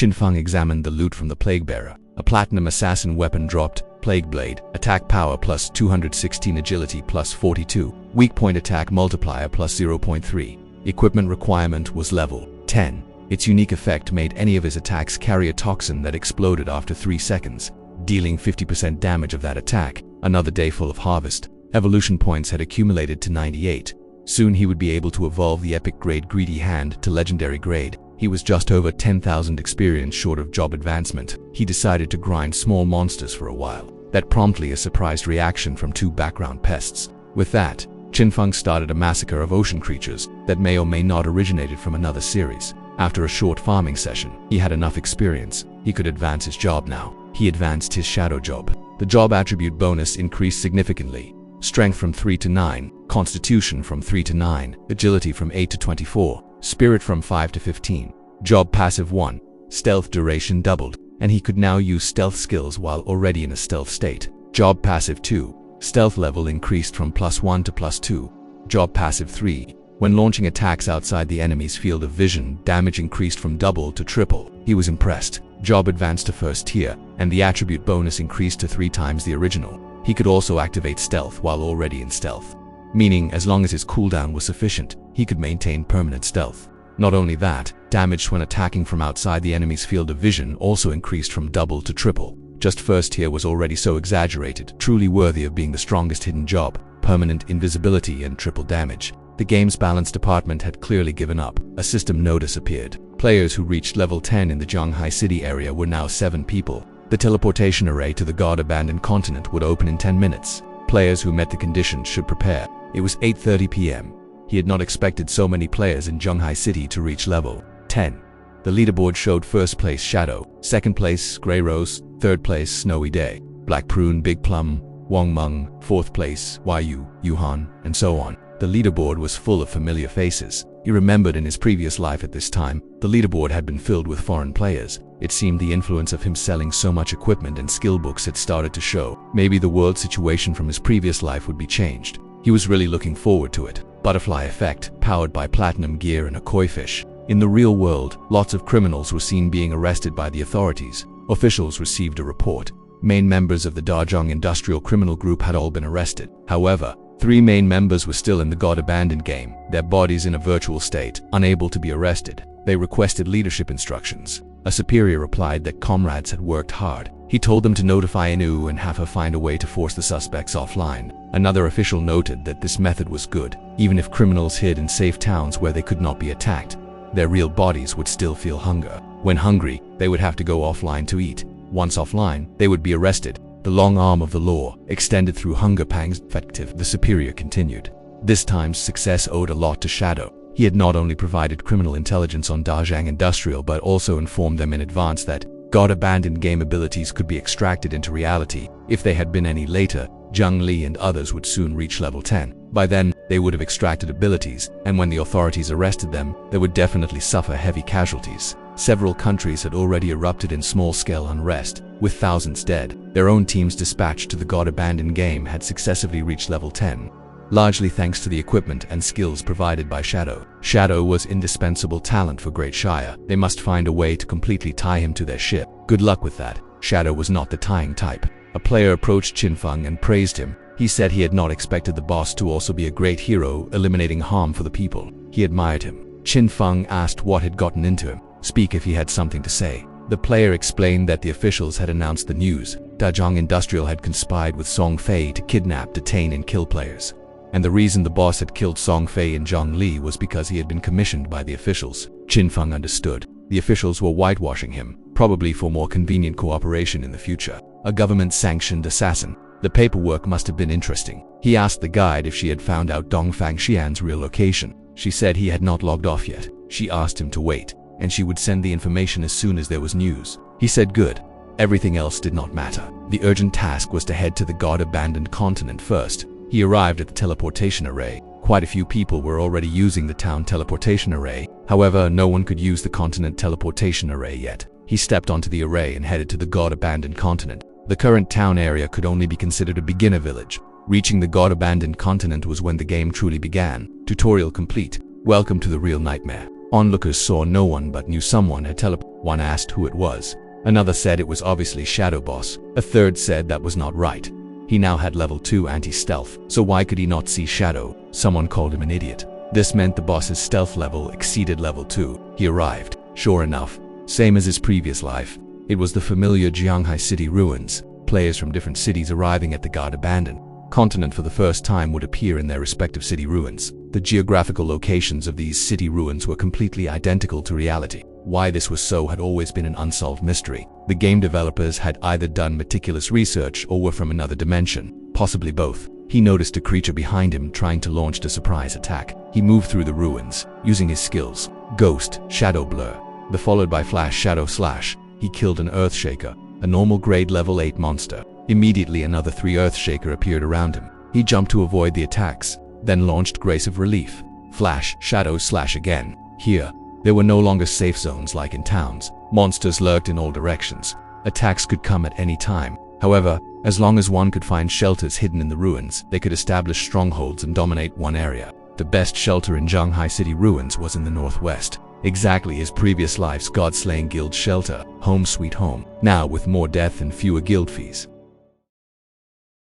Qin Feng examined the loot from the Plague Bearer. A platinum assassin weapon dropped, Plague Blade, attack power plus 216, agility plus 42, weak point attack multiplier plus 0.3. Equipment requirement was level 10. Its unique effect made any of his attacks carry a toxin that exploded after 3 seconds, dealing 50% damage of that attack. Another day full of harvest. Evolution points had accumulated to 98. Soon he would be able to evolve the epic grade Greedy Hand to legendary grade. He was just over 10,000 experience short of job advancement. He decided to grind small monsters for a while. That promptly a surprised reaction from 2 background pests. With that, Qin Feng started a massacre of ocean creatures that may or may not originated from another series. After a short farming session, he had enough experience. He could advance his job now. He advanced his shadow job. The job attribute bonus increased significantly. Strength from 3 to 9, Constitution from 3 to 9, Agility from 8 to 24, Spirit from 5 to 15. Job passive 1, Stealth duration doubled, and he could now use stealth skills while already in a stealth state. Job passive 2, Stealth level increased from +1 to +2. Job passive 3, when launching attacks outside the enemy's field of vision, damage increased from double to triple. He was impressed. Job advanced to first tier, and the attribute bonus increased to 3 times the original. He could also activate stealth while already in stealth, meaning as long as his cooldown was sufficient, he could maintain permanent stealth. Not only that, damage when attacking from outside the enemy's field of vision also increased from double to triple. Just first tier was already so exaggerated, truly worthy of being the strongest hidden job, permanent invisibility and triple damage. The game's balance department had clearly given up. A system notice appeared. Players who reached level 10 in the Zhanghai City area were now 7 people. The teleportation array to the God-abandoned continent would open in 10 minutes. Players who met the conditions should prepare. It was 8:30 p.m. He had not expected so many players in Zhanghai City to reach level 10. The leaderboard showed first place Shadow, second place Grey Rose, third place Snowy Day, Black Prune, Big Plum, Wong Meng, fourth place Yu, Yuhan, and so on. The leaderboard was full of familiar faces. He remembered in his previous life at this time, the leaderboard had been filled with foreign players. It seemed the influence of him selling so much equipment and skill books had started to show. Maybe the world situation from his previous life would be changed. He was really looking forward to it. Butterfly effect, powered by platinum gear and a koi fish. In the real world, lots of criminals were seen being arrested by the authorities. Officials received a report. Main members of the Dajong Industrial Criminal Group had all been arrested. However, 3 main members were still in the God-abandoned game, their bodies in a virtual state, unable to be arrested. They requested leadership instructions. A superior replied that comrades had worked hard. He told them to notify Inu and have her find a way to force the suspects offline. Another official noted that this method was good. Even if criminals hid in safe towns where they could not be attacked, their real bodies would still feel hunger. When hungry, they would have to go offline to eat. Once offline, they would be arrested. The long arm of the law extended through hunger pangs. Effective, the superior continued. This time's success owed a lot to Shadow. He had not only provided criminal intelligence on Dajang Industrial but also informed them in advance that God-abandoned game abilities could be extracted into reality. If they had been any later, Zhang Li and others would soon reach level 10. By then, they would have extracted abilities, and when the authorities arrested them, they would definitely suffer heavy casualties. Several countries had already erupted in small-scale unrest, with thousands dead. Their own teams dispatched to the God-abandoned game had successively reached level 10, largely thanks to the equipment and skills provided by Shadow. Shadow was indispensable talent for Great Shire. They must find a way to completely tie him to their ship. Good luck with that. Shadow was not the tying type. A player approached Qin Feng and praised him. He said he had not expected the boss to also be a great hero, eliminating harm for the people. He admired him. Qin Feng asked what had gotten into him. Speak if he had something to say. The player explained that the officials had announced the news. Dajong Industrial had conspired with Song Fei to kidnap, detain, and kill players. And the reason the boss had killed Song Fei and Zhang Li was because he had been commissioned by the officials. Qin Feng understood. The officials were whitewashing him, probably for more convenient cooperation in the future. A government-sanctioned assassin. The paperwork must have been interesting. He asked the guide if she had found out Dongfang Xian's real location. She said he had not logged off yet. She asked him to wait, and she would send the information as soon as there was news. He said good. Everything else did not matter. The urgent task was to head to the God-abandoned continent first. He arrived at the teleportation array. Quite a few people were already using the town teleportation array. However, no one could use the continent teleportation array yet. He stepped onto the array and headed to the God-abandoned continent. The current town area could only be considered a beginner village. Reaching the God-abandoned continent was when the game truly began. Tutorial complete. Welcome to the real nightmare. Onlookers saw no one but knew someone had teleported. One asked who it was. Another said it was obviously Shadow Boss. A third said that was not right. He now had level 2 anti-stealth, so why could he not see Shadow? Someone called him an idiot. This meant the boss's stealth level exceeded level 2. He arrived. Sure enough, same as his previous life. It was the familiar Jianghai City ruins. Players from different cities arriving at the God Abandoned continent for the first time would appear in their respective city ruins. The geographical locations of these city ruins were completely identical to reality. Why this was so had always been an unsolved mystery. The game developers had either done meticulous research or were from another dimension, possibly both. He noticed a creature behind him trying to launch a surprise attack. He moved through the ruins, using his skills: Ghost, Shadow Blur, followed by Flash, Shadow Slash. He killed an Earthshaker, a normal grade level 8 monster. Immediately another 3 Earthshaker appeared around him. He jumped to avoid the attacks, then launched Grace of Relief. Flash, Shadow Slash again. Here, there were no longer safe zones like in towns. Monsters lurked in all directions. Attacks could come at any time. However, as long as one could find shelters hidden in the ruins, they could establish strongholds and dominate one area. The best shelter in Jianghai City ruins was in the northwest. Exactly his previous life's God-slaying guild shelter, home sweet home, now with more death and fewer guild fees.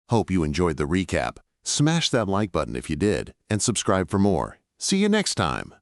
Hope you enjoyed the recap. Smash that like button if you did, and subscribe for more. See you next time.